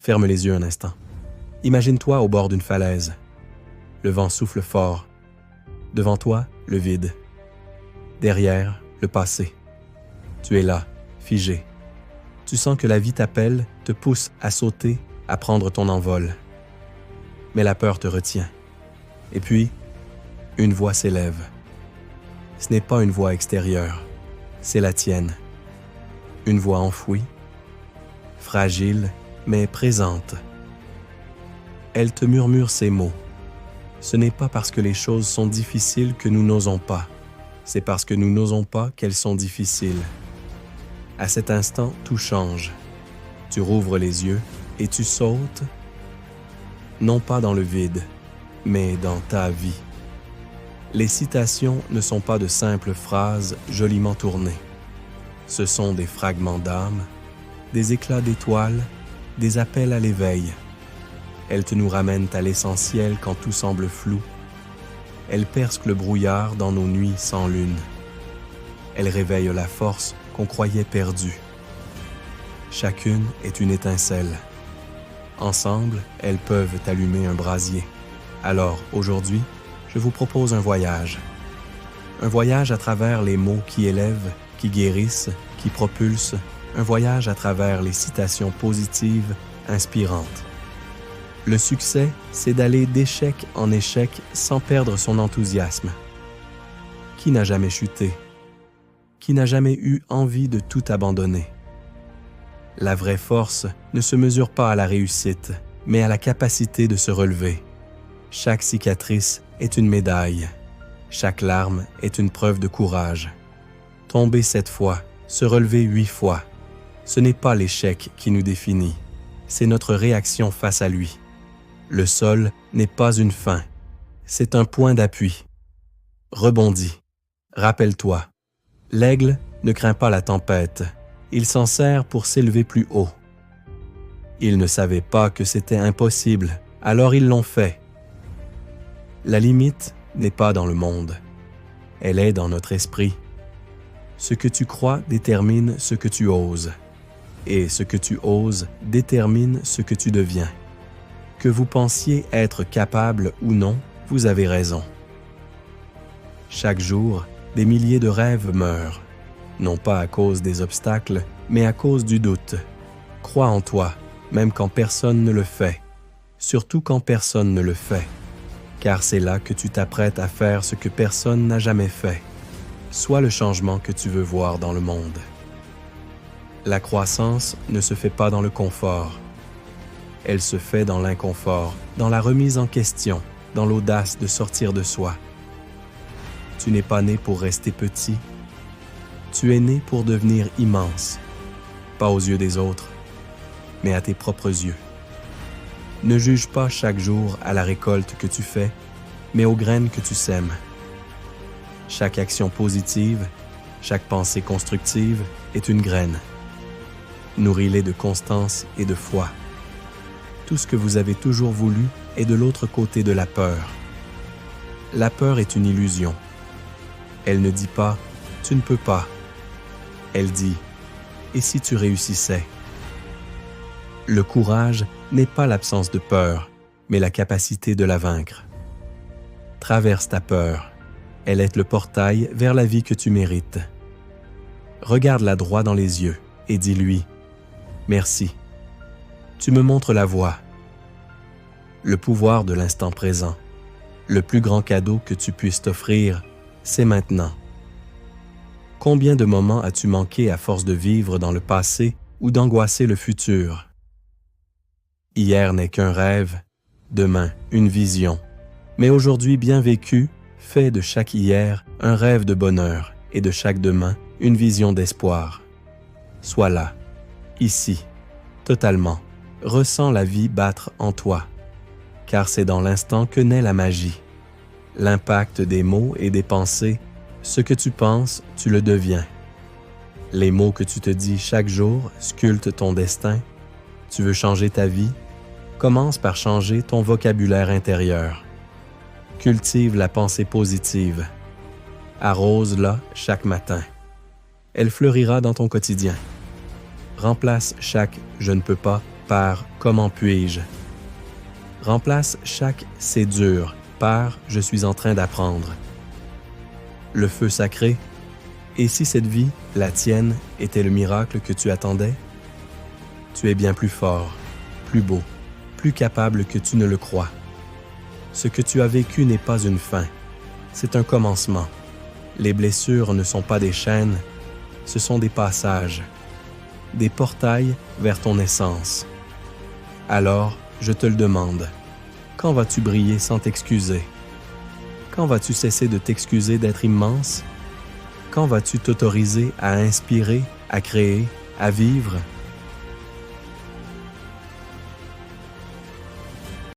Ferme les yeux un instant. Imagine-toi au bord d'une falaise. Le vent souffle fort. Devant toi, le vide. Derrière, le passé. Tu es là, figé. Tu sens que la vie t'appelle, te pousse à sauter, à prendre ton envol. Mais la peur te retient. Et puis, une voix s'élève. Ce n'est pas une voix extérieure, c'est la tienne. Une voix enfouie, fragile, mais présente. Elle te murmure ces mots. Ce n'est pas parce que les choses sont difficiles que nous n'osons pas. C'est parce que nous n'osons pas qu'elles sont difficiles. À cet instant, tout change. Tu rouvres les yeux et tu sautes, non pas dans le vide, mais dans ta vie. Les citations ne sont pas de simples phrases joliment tournées. Ce sont des fragments d'âme, des éclats d'étoiles, des appels à l'éveil. Elles nous ramènent à l'essentiel quand tout semble flou. Elles percent le brouillard dans nos nuits sans lune. Elles réveillent la force qu'on croyait perdue. Chacune est une étincelle. Ensemble, elles peuvent allumer un brasier. Alors, aujourd'hui, je vous propose un voyage. Un voyage à travers les mots qui élèvent, qui guérissent, qui propulsent. Un voyage à travers les citations positives, inspirantes. Le succès, c'est d'aller d'échec en échec sans perdre son enthousiasme. Qui n'a jamais chuté? Qui n'a jamais eu envie de tout abandonner? La vraie force ne se mesure pas à la réussite, mais à la capacité de se relever. Chaque cicatrice est une médaille. Chaque larme est une preuve de courage. Tomber 7 fois, se relever 8 fois. Ce n'est pas l'échec qui nous définit, c'est notre réaction face à lui. Le sol n'est pas une fin, c'est un point d'appui. Rebondis. Rappelle-toi, l'aigle ne craint pas la tempête, il s'en sert pour s'élever plus haut. Ils ne savaient pas que c'était impossible, alors ils l'ont fait. La limite n'est pas dans le monde, elle est dans notre esprit. Ce que tu crois détermine ce que tu oses, et ce que tu oses détermine ce que tu deviens. Que vous pensiez être capable ou non, vous avez raison. Chaque jour, des milliers de rêves meurent, non pas à cause des obstacles, mais à cause du doute. Crois en toi, même quand personne ne le fait, surtout quand personne ne le fait, car c'est là que tu t'apprêtes à faire ce que personne n'a jamais fait. Sois le changement que tu veux voir dans le monde. La croissance ne se fait pas dans le confort. Elle se fait dans l'inconfort, dans la remise en question, dans l'audace de sortir de soi. Tu n'es pas né pour rester petit. Tu es né pour devenir immense, pas aux yeux des autres, mais à tes propres yeux. Ne juge pas chaque jour à la récolte que tu fais, mais aux graines que tu sèmes. Chaque action positive, chaque pensée constructive est une graine. Nourris-les de constance et de foi. Tout ce que vous avez toujours voulu est de l'autre côté de la peur. La peur est une illusion. Elle ne dit pas « tu ne peux pas ». Elle dit « et si tu réussissais ». Le courage n'est pas l'absence de peur, mais la capacité de la vaincre. Traverse ta peur. Elle est le portail vers la vie que tu mérites. Regarde-la droit dans les yeux et dis-lui « Merci. Tu me montres la voie. » Le pouvoir de l'instant présent. Le plus grand cadeau que tu puisses t'offrir, c'est maintenant. Combien de moments as-tu manqué à force de vivre dans le passé ou d'angoisser le futur? Hier n'est qu'un rêve, demain une vision. Mais aujourd'hui bien vécu, fais de chaque hier un rêve de bonheur et de chaque demain une vision d'espoir. Sois là, ici, totalement. Ressens la vie battre en toi, car c'est dans l'instant que naît la magie. L'impact des mots et des pensées, ce que tu penses, tu le deviens. Les mots que tu te dis chaque jour sculptent ton destin. Tu veux changer ta vie? Commence par changer ton vocabulaire intérieur. Cultive la pensée positive. Arrose-la chaque matin. Elle fleurira dans ton quotidien. Remplace chaque « je ne peux pas » par « Comment puis-je ». Remplace chaque « C'est dur » par « Je suis en train d'apprendre ». Le feu sacré. Et si cette vie, la tienne, était le miracle que tu attendais? Tu es bien plus fort, plus beau, plus capable que tu ne le crois. Ce que tu as vécu n'est pas une fin, c'est un commencement. Les blessures ne sont pas des chaînes, ce sont des passages, des portails vers ton essence. Alors, je te le demande, quand vas-tu briller sans t'excuser? Quand vas-tu cesser de t'excuser d'être immense? Quand vas-tu t'autoriser à inspirer, à créer, à vivre?